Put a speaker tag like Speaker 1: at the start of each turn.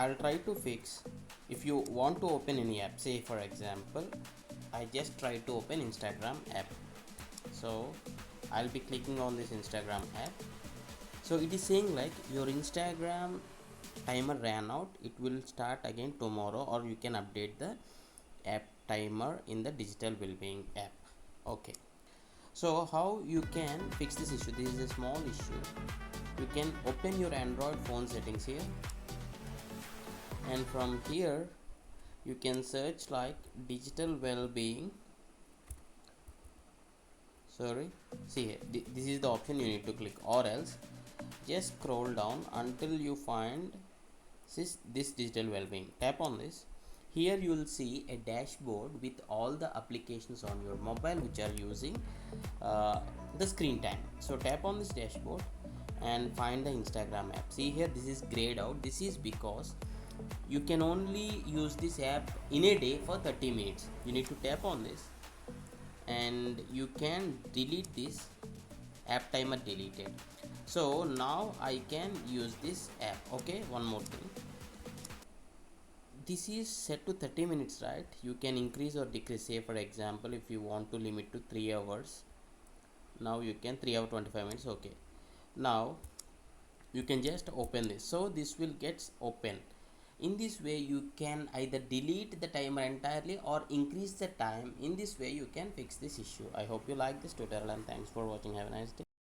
Speaker 1: I'll try to fix. If you want to open any app, say for example I just try to open Instagram app, so I'll be clicking on this Instagram app. So it is saying like your Instagram timer ran out, it will start again tomorrow, or you can update the app timer in the digital wellbeing app. Okay, so how you can fix this issue? This is a small issue. You can open your Android phone settings here, and from here you can search like digital well-being. Sorry, see here, this is the option you need to click, or else just scroll down until you find this digital well-being. Tap on this. Here you will see a dashboard with all the applications on your mobile which are using the screen time. So tap on this dashboard and find the Instagram app. See here, this is grayed out. This is because you can only use this app in a day for 30 minutes. You need to tap on this and you can delete this app timer deleted. So now I can use this app. Okay, one more thing, this is set to 30 minutes, right? You can increase or decrease. Say for example if you want to limit to 3 hours, now you can 3 hour 25 minutes. Okay, now you can just open this, so this will get open. In this way you can either delete the timer entirely or increase the time. In this way you can fix this issue. I hope you like this tutorial and thanks for watching. Have a nice day.